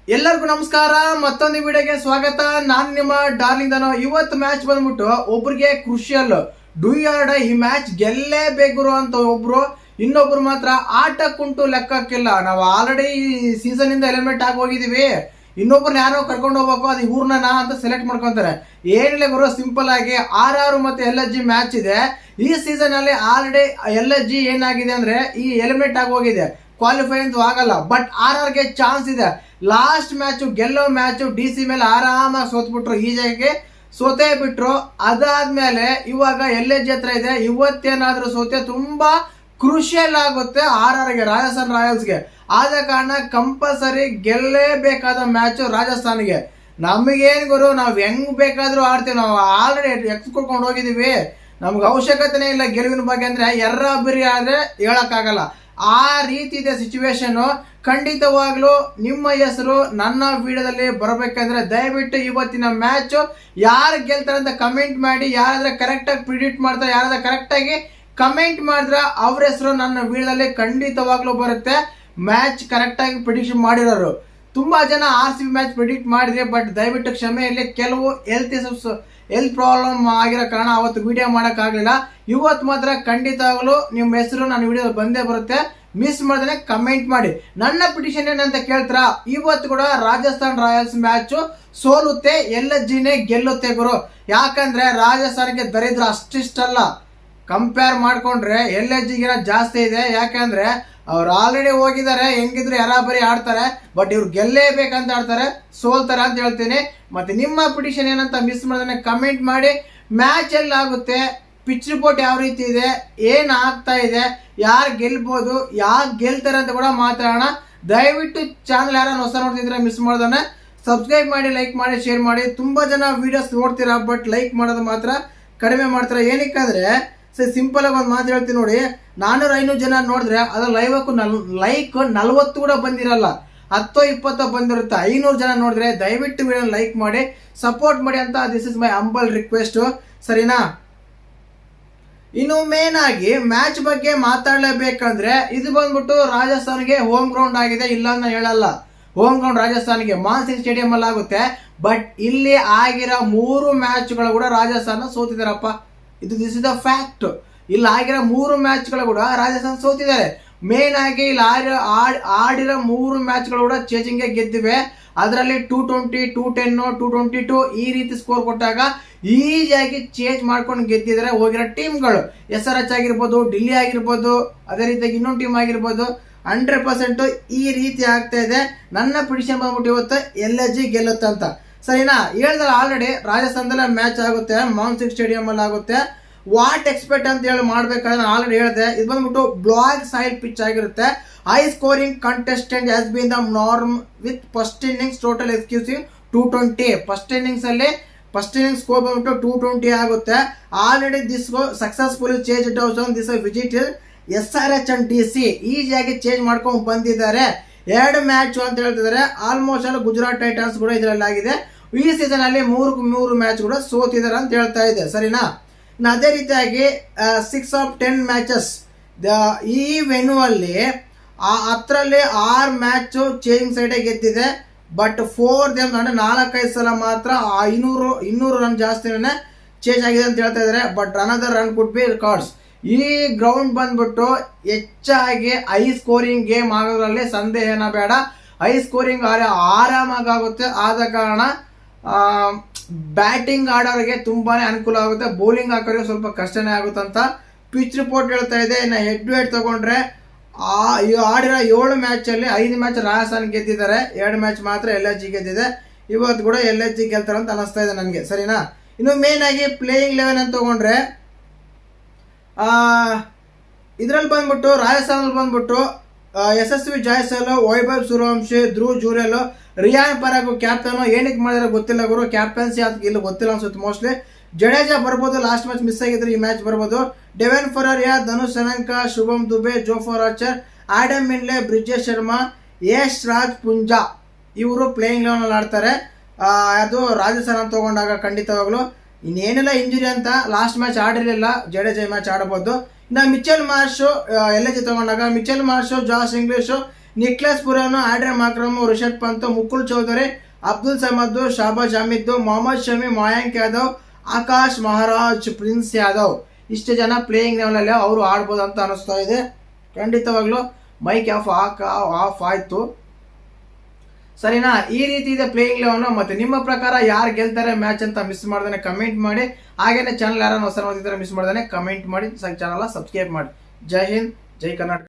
ಎಲ್ಲರಿಗೂ ನಮಸ್ಕಾರ. ಮತ್ತೊಂದು ವಿಡಿಯೋಗೆ ಸ್ವಾಗತ. ನಾನು ನಿಮ್ಮ ಡಾರ್ಲಿಂಗ್ ದಾನೋ. ಇವತ್ತು ಮ್ಯಾಚ್ ಬಂದ್ಬಿಟ್ಟು ಒಬ್ರಿಗೆ ಕ್ರುಷಿಯಲ್ ಡೂ ಆರ್ ಡೈ. ಈ ಮ್ಯಾಚ್ ಗೆಲ್ಲೇಬೇಕು ಅಂತ ಒಬ್ರು, ಇನ್ನೊಬ್ರು ಮಾತ್ರ ಆಟಕ್ಕುಂಟು ಲೆಕ್ಕಕ್ಕಿಲ್ಲ. ನಾವು ಆಲ್ರೆಡಿ ಈ ಸೀಸನ್ ಇಂದ ಎಲಿಮಿನೇಟ್ ಆಗಿ ಹೋಗಿದೀವಿ, ಇನ್ನೊಬ್ರನ್ನ ಯಾರೋ ಕರ್ಕೊಂಡು ಹೋಗ್ಬೇಕು, ಅದು ಇವ್ರನ್ನ ಅಂತ ಸೆಲೆಕ್ಟ್ ಮಾಡ್ಕೊಂತಾರೆ. ಏನಿಲ್ಲ ಗುರು, ಸಿಂಪಲ್ ಆಗಿ RR ಮತ್ತೆ LSG ಮ್ಯಾಚ್ ಇದೆ. ಈ ಸೀಸನ್ ಅಲ್ಲಿ ಆಲ್ರೆಡಿ LSG ಏನಾಗಿದೆ ಅಂದ್ರೆ ಈ ಎಲಿಮಿನೇಟ್ ಆಗಿ ಹೋಗಿದೆ, ಕ್ವಾಲಿಫೈ ಅಂತೂ ಆಗಲ್ಲ. ಬಟ್ RR ಗೆ ಚಾನ್ಸ್ ಇದೆ. ಲಾಸ್ಟ್ ಮ್ಯಾಚ್ ಗೆಲ್ಲೋ ಮ್ಯಾಚ್ DC ಮೇಲೆ ಆರಾಮಾಗಿ ಸೋತ್ಬಿಟ್ರು, ಈ ಜಾಗಕ್ಕೆ ಸೋತೇ ಬಿಟ್ರು. ಅದಾದ್ಮೇಲೆ ಇವಾಗ LSG ಹತ್ರ ಇದೆ. ಇವತ್ತೇನಾದ್ರೂ ಸೋತೆ ತುಂಬಾ ಕ್ರೂಷಿಯಲ್ ಆಗುತ್ತೆ RR ಗೆ, ರಾಜಸ್ಥಾನ್ ರಾಯಲ್ಸ್ಗೆ. ಆದ ಕಾರಣ ಕಂಪಲ್ಸರಿ ಗೆಲ್ಲೇಬೇಕಾದ ಮ್ಯಾಚ್ ರಾಜಸ್ಥಾನ್ಗೆ. ನಮಗೇನು ಗುರು, ನಾವು ಹೆಂಗ್ ಬೇಕಾದ್ರೂ ಆಡ್ತೀವಿ, ನಾವು ಆಲ್ರೆಡಿ ಎಕ್ಸ್ಕೊಳ್ಕೊಂಡು ಹೋಗಿದೀವಿ, ನಮ್ಗೆ ಅವಶ್ಯಕತೆನೇ ಇಲ್ಲ ಗೆಲುವಿನ ಬಗ್ಗೆ. ಅಂದ್ರೆ ಎರ್ರ ಬಿರಿ ಆದ್ರೆ ಹೇಳಕ್ಕಾಗಲ್ಲ, ಆ ರೀತಿ ಇದೆ ಸಿಚುವೇಶನ್. ಖಂಡಿತವಾಗ್ಲೂ ನಿಮ್ಮ ಹೆಸರು ನನ್ನ ವಿಡಿಯೋದಲ್ಲಿ ಬರಬೇಕಂದ್ರೆ ದಯವಿಟ್ಟು ಇವತ್ತಿನ ಮ್ಯಾಚ್ ಯಾರು ಗೆಲ್ತಾರೆ ಅಂತ ಕಮೆಂಟ್ ಮಾಡಿ. ಯಾರಾದ್ರೆ ಕರೆಕ್ಟಾಗಿ ಪ್ರಿಡಿಕ್ಟ್ ಮಾಡ್ತಾರೆ, ಯಾರಾದ್ರೆ ಕರೆಕ್ಟಾಗಿ ಕಮೆಂಟ್ ಮಾಡಿದ್ರೆ ಅವ್ರ ಹೆಸರು ನನ್ನ ವಿಡಿಯೋದಲ್ಲಿ ಖಂಡಿತವಾಗ್ಲೂ ಬರುತ್ತೆ. ಮ್ಯಾಚ್ ಕರೆಕ್ಟಾಗಿ ಪ್ರಿಡಿಕ್ಷನ್ ಮಾಡಿರೋರು ತುಂಬಾ ಜನ RCB ಮ್ಯಾಚ್ ಪ್ರಿಡಿಕ್ಟ್ ಮಾಡಿದ್ರೆ, ಬಟ್ ದಯವಿಟ್ಟು ಕ್ಷಮೆ ಇಲ್ಲಿ, ಕೆಲವು ಹೆಲ್ತ್ ಪ್ರಾಬ್ಲಮ್ ಆಗಿರೋ ಕಾರಣ ಅವತ್ತು ವಿಡಿಯೋ ಮಾಡೋಕ್ಕಾಗಲಿಲ್ಲ. ಇವತ್ತು ಮಾತ್ರ ಖಂಡಿತವಾಗ್ಲೂ ನಿಮ್ಮ ಹೆಸರು ನನ್ನ ವಿಡಿಯೋದಲ್ಲಿ ಬಂದೇ ಬರುತ್ತೆ. ಮಿಸ್ ಮಾಡಿದ್ರೆ ಕಮೆಂಟ್ ಮಾಡಿ. ನನ್ನ ಪಿಟಿಷನ್ ಏನಂತ ಕೇಳ್ತಾರಾ, ಇವತ್ತು ಕೂಡ ರಾಜಸ್ಥಾನ್ ರಾಯಲ್ಸ್ ಮ್ಯಾಚ್ ಸೋಲುತ್ತೆ, LSGನೇ ಗೆಲ್ಲುತ್ತೆ ಗುರು. ಯಾಕಂದ್ರೆ ರಾಜಸ್ಥಾನಕ್ಕೆ ದರಿದ್ರ ಅಷ್ಟಿಷ್ಟಲ್ಲ, ಕಂಪೇರ್ ಮಾಡ್ಕೊಂಡ್ರೆ LSGಗಿನ ಜಾಸ್ತಿ ಇದೆ. ಯಾಕಂದ್ರೆ ಅವ್ರು ಆಲ್ರೆಡಿ ಹೋಗಿದ್ದಾರೆ, ಹೆಂಗಿದ್ರು ಬರೀ ಆಡ್ತಾರೆ, ಬಟ್ ಇವ್ರು ಗೆಲ್ಲೇಬೇಕಂತ ಆಡ್ತಾರೆ, ಸೋಲ್ತಾರೆ ಅಂತ ಹೇಳ್ತೀನಿ. ಮತ್ತೆ ನಿಮ್ಮ ಪಿಟಿಷನ್ ಏನಂತ ಮಿಸ್ ಮಾಡಿದ್ರೆ ಕಮೆಂಟ್ ಮಾಡಿ. ಮ್ಯಾಚ್ ಎಲ್ಲಿ ಆಗುತ್ತೆ, ಪಿಚ್ ರಿಪೋರ್ಟ್ ಯಾವ ರೀತಿ ಇದೆ, ಏನ್ ಆಗ್ತಾ ಇದೆ, ಯಾರು ಗೆಲ್ಬೋದು, ಯಾರು ಗೆಲ್ತಾರೆ ಅಂತ ಕೂಡ ಮಾತಾಡೋಣ. ದಯವಿಟ್ಟು ಚಾನಲ್ ಯಾರು ಹೊಸ ನೋಡ್ತಿದ್ರೆ ಮಿಸ್ ಮಾಡ್ದಾನೆ ಸಬ್ಸ್ಕ್ರೈಬ್ ಮಾಡಿ, ಲೈಕ್ ಮಾಡಿ, ಶೇರ್ ಮಾಡಿ. ತುಂಬಾ ಜನ ವಿಡಿಯೋಸ್ ನೋಡ್ತೀರಾ, ಬಟ್ ಲೈಕ್ ಮಾಡೋದು ಮಾತ್ರ ಕಡಿಮೆ ಮಾಡ್ತಾರೆ. ಏನಕ್ಕಂದ್ರೆ ಸಿಂಪಲ್ ಆಗಿ ಒಂದು ಮಾತು ಹೇಳ್ತೀನಿ ನೋಡಿ, 400-500 ಜನ ನೋಡಿದ್ರೆ ಅದ್ರ ಲೈಕ್ 40 ಕೂಡ ಬಂದಿರಲ್ಲ, 10-20 ಬಂದಿರುತ್ತೆ. 500 ಜನ ನೋಡಿದ್ರೆ ದಯವಿಟ್ಟು ವಿಡಿಯೋ ಲೈಕ್ ಮಾಡಿ, ಸಪೋರ್ಟ್ ಮಾಡಿ ಅಂತ this is my humble request, ಸರಿನಾ? ಇನ್ನು ಮೇನ್ ಆಗಿ ಮ್ಯಾಚ್ ಬಗ್ಗೆ ಮಾತಾಡಲೇಬೇಕಂದ್ರೆ ಇದು ಬಂದ್ಬಿಟ್ಟು ರಾಜಸ್ಥಾನ್ಗೆ ಹೋಮ್ ಗ್ರೌಂಡ್ ಆಗಿದೆ, ಇಲ್ಲ ಅಂತ ಹೇಳಲ್ಲ. ಹೋಮ್ ಗ್ರೌಂಡ್ ರಾಜಸ್ಥಾನ್ಗೆ ಮಾನ್ಸಿಂಗ್ ಸ್ಟೇಡಿಯಂ ಅಲ್ಲಿ ಆಗುತ್ತೆ. ಬಟ್ ಇಲ್ಲಿ ಆಗಿರೋ 3 ಮ್ಯಾಚ್ಗಳು ಕೂಡ ರಾಜಸ್ಥಾನ ಸೋತಿದಾರಪ್ಪ, ಇದು ದಿಸ್ ಇಸ್ ದ ಫ್ಯಾಕ್ಟ್. ಇಲ್ಲಿ ಆಗಿರೋ 3 ಮ್ಯಾಚ್ಗಳು ಕೂಡ ರಾಜಸ್ಥಾನ ಸೋತಿದ್ದಾರೆ. ಮೇನ್ ಆಗಿ ಇಲ್ಲಿ ಆಡಿರೋ 3 ಮ್ಯಾಚ್ಗಳು ಕೂಡ ಚೇಜಿಂಗ್ ಗೆದ್ದಿವೆ. ಅದರಲ್ಲಿ 220, 210, 222 ಈ ರೀತಿ ಸ್ಕೋರ್ ಕೊಟ್ಟಾಗ ಈಸಿಯಾಗಿ ಚೇಂಜ್ ಮಾಡ್ಕೊಂಡು ಗೆದ್ದಿದ್ದಾರೆ ಹೋಗಿರೋ ಟೀಮ್ಗಳು. SRH ಆಗಿರ್ಬೋದು, ఢిల్లీ ಆಗಿರ್ಬೋದು, ಅದೇ ರೀತಿಯಾಗಿ ಇನ್ನೊಂದು ಟೀಮ್ ಆಗಿರ್ಬೋದು. 100% ಈ ರೀತಿ ಆಗ್ತಾ ಇದೆ. ನನ್ನ ಪ್ರಿಡಿಕ್ಷನ್ ಬಂದ್ಬಿಟ್ಟು ಇವತ್ತು LSG ಗೆಲ್ಲುತ್ತೆ ಅಂತ, ಸರಿನಾ? ಹೇಳಿದ್ರೆ ಆಲ್ರೆಡಿ ರಾಜಸ್ಥಾನದಲ್ಲೇ ಮ್ಯಾಚ್ ಆಗುತ್ತೆ, ಮಾನ್ಸಿಂಗ್ ಸ್ಟೇಡಿಯಂ ಅಲ್ಲಿ ಆಗುತ್ತೆ. ವಾಟ್ ಎಕ್ಸ್ಪೆಕ್ಟ್ ಅಂತ ಹೇಳಿ ಮಾಡ್ಬೇಕಾದ್ರೆ ನಾನು ಆಲ್ರೆಡಿ ಹೇಳಿದೆ, ಇದು ಬಂದ್ಬಿಟ್ಟು ಬ್ಲಾಕ್ ಸಾಯಿಲ್ ಪಿಚ್ ಆಗಿರುತ್ತೆ. High scoring contestant has been the norm with first innings total exclusive 220. First innings score ಬಂದ್ಬಿಟ್ಟು 220 ಆಗುತ್ತೆ. Already this successfully change down this visit SRH and DC ಈಸಿಯಾಗಿ ಚೇಂಜ್ ಮಾಡ್ಕೊಂಡು ಬಂದಿದ್ದಾರೆ. 2 ಮ್ಯಾಚ್ ಅಂತ ಹೇಳ್ತಿದ್ದಾರೆ. ಆಲ್ಮೋಸ್ಟ್ ಆಲ್ ಗುಜರಾತ್ ಟೈಟನ್ಸ್ ಕೂಡ ಇದರಲ್ಲಿ ಆಗಿದೆ. ಈ ಸೀಸನ್ ಅಲ್ಲಿ 3 ಮ್ಯಾಚ್ ಕೂಡ ಸೋತಿದ್ದಾರೆ ಅಂತ ಹೇಳ್ತಾ ಇದೆ, ಸರಿನಾ? ಅದೇ ರೀತಿಯಾಗಿ 6 of 10 ಮ್ಯಾಚಸ್ ಈ ವೆನ್ಯೂ ಅಲ್ಲಿ ಹತ್ತರಲ್ಲಿ 6 ಮ್ಯಾಚ್ ಚೇಂಜಿಂಗ್ ಸೈಡ್ ಗೆದ್ದಿದೆ. ಬಟ್ 4 ಅಂದ್ರೆ 4-5 ಸಲ ಮಾತ್ರ 200 ರನ್ ಜಾಸ್ತಿನೇ ಚೇಂಜ್ ಆಗಿದೆ ಅಂತ ಹೇಳ್ತಾ ಇದ್ದಾರೆ. But another run could be records. ಈ ಗ್ರೌಂಡ್ ಬಂದ್ಬಿಟ್ಟು ಹೆಚ್ಚಾಗಿ ಹೈ ಸ್ಕೋರಿಂಗ್ ಗೇಮ್ ಆಗೋದ್ರಲ್ಲಿ ಸಂದೇಹನ ಬೇಡ. ಹೈ ಸ್ಕೋರಿಂಗ್ ಆರಾಮಾಗುತ್ತೆ. ಆದ ಕಾರಣ ಬ್ಯಾಟಿಂಗ್ ಆಡೋರಿಗೆ ತುಂಬಾನೇ ಅನುಕೂಲ ಆಗುತ್ತೆ, ಬೌಲಿಂಗ್ ಹಾಕೋರಿಗೆ ಸ್ವಲ್ಪ ಕಷ್ಟನೇ ಆಗುತ್ತಂತ ಪಿಚ್ ರಿಪೋರ್ಟ್ ಹೇಳ್ತಾ ಇದೆ. ಇನ್ನು ಹೆಡ್ ಟು ಹೆಡ್ ತಗೊಂಡ್ರೆ ಆಡಿರೋ 7 ಮ್ಯಾಚ್ ಅಲ್ಲಿ 5 ಮ್ಯಾಚ್ ರಾಜಸ್ಥಾನ್ ಗೆದ್ದಿದ್ದಾರೆ, 2 ಮ್ಯಾಚ್ ಮಾತ್ರ LSG ಗೆದ್ದಿದೆ. ಇವತ್ತು ಕೂಡ LSG ಗೆಲ್ತಾರೆ ಅಂತ ಅನಿಸ್ತಾ ಇದೆ ನನಗೆ, ಸರಿನಾ? ಇನ್ನು ಮೇನ್ ಆಗಿ ಪ್ಲೇಯಿಂಗ್ ಲೆವೆನ್ ಅಂತ ತಗೊಂಡ್ರೆ ಇದ್ರಲ್ಲಿ ಬಂದ್ಬಿಟ್ಟು ರಾಜಸ್ಥಾನಲ್ಲಿ ಬಂದ್ಬಿಟ್ಟು ಯಶಸ್ವಿ ಜಾಯ್ಸಲ್, ವೈಭವ್ ಸೂರ್ಯವಂಶಿ, ಧ್ರುವ್ ಜುರೇಲ್, ರಿಯಾನ್ ಪರಾಗ್ ಕ್ಯಾಪ್ಟನ್. ಏನಕ್ಕೆ ಮಾಡಿದ್ರೆ ಗೊತ್ತಿಲ್ಲ ಗುರು, ಕ್ಯಾಪ್ಟನ್ಸಿ ಅದಕ್ಕೆ ಇಲ್ಲ ಗೊತ್ತಿಲ್ಲ ಅನ್ಸುತ್ತೆ ಮೋಸ್ಟ್ಲಿ. ಜಡೇಜಾ ಬರ್ಬೋದು, ಲಾಸ್ಟ್ ಮ್ಯಾಚ್ ಮಿಸ್ ಆಗಿದ್ರೆ ಈ ಮ್ಯಾಚ್ ಬರ್ಬೋದು. ಡೆವೆನ್ ಫರಾರಿಯಾ, ಧನುಷ್ ಅನಂಕ, ಶುಭಮ್ ದುಬೆ, ಜೋಫರ್ ಆರ್ಚರ್, ಆಡಮ್ ಮಿನ್ಲೆ, ಬ್ರಿಜೇಶ್ ಶರ್ಮಾ, ಯಶ್ ರಾಜ್ ಪುಂಜಾ ಇವರು ಪ್ಲೇಯಿಂಗ್ ಲೆವೆನ್ ಅಲ್ಲಿ ಆಡ್ತಾರೆ. ಅದು ರಾಜಸ್ಥಾನ ತಗೊಂಡಾಗ ಖಂಡಿತವಾಗ್ಲು ಇನ್ನೇನೆಲ್ಲ ಇಂಜುರಿ ಅಂತ ಲಾಸ್ಟ್ ಮ್ಯಾಚ್ ಆಡಿರಲಿಲ್ಲ, ಜಡೇಜಾ ಮ್ಯಾಚ್ ಆಡಬಹುದು. ಇನ್ನು ಮಿಚೆಲ್ ಮಾರ್ಷ್ LSG ತಗೊಂಡಾಗ ಮಿಚೆಲ್ ಮಾರ್ಷ್, ಜಾಸ್ English, Niklas ಪುರಾನೋ, ಆಡ್ರೆ ಮಾಕ್ರಮ್, Rishabh Pant, Mukul Chaudhary, Abdul Samad, Shahbaz Ahmed, Mohammed Shami, Mayank Yadav, Akash Maharaj, prince Yadav ಇಷ್ಟು ಜನ ಪ್ಲೇಯಿಂಗ್ ಲೆವೆಲಲ್ಲಿ ಅವರು ಆಡ್ಬೋದು ಅಂತ ಅನಿಸ್ತಾ ಇದೆ. ಖಂಡಿತವಾಗ್ಲೂ ಮೈಕ್ ಆಫ್ ಆಯ್ತು ಸರಿನಾ. ಈ ರೀತಿ ಇದೆ ಪ್ಲೇಯಿಂಗ್ ಲೆವೆಲ್. ಮತ್ತೆ ನಿಮ್ಮ ಪ್ರಕಾರ ಯಾರು ಗೆಲ್ತಾರೆ ಮ್ಯಾಚ್ ಅಂತ ಮಿಸ್ ಮಾಡ್ದಾನೆ ಕಮೆಂಟ್ ಮಾಡಿ. ಹಾಗೇನೆ ಚಾನಲ್ ಯಾರನ್ನ ಹೊಸ ನೋಡ್ತಿದ್ದಾರೆ ಮಿಸ್ ಮಾಡ್ದಾನೆ ಕಮೆಂಟ್ ಮಾಡಿ, ಚಾನಲ್ ಸಬ್ಸ್ಕ್ರೈಬ್ ಮಾಡಿ. ಜೈ ಹಿಂದ್, ಜೈ ಕರ್ನಾಟಕ.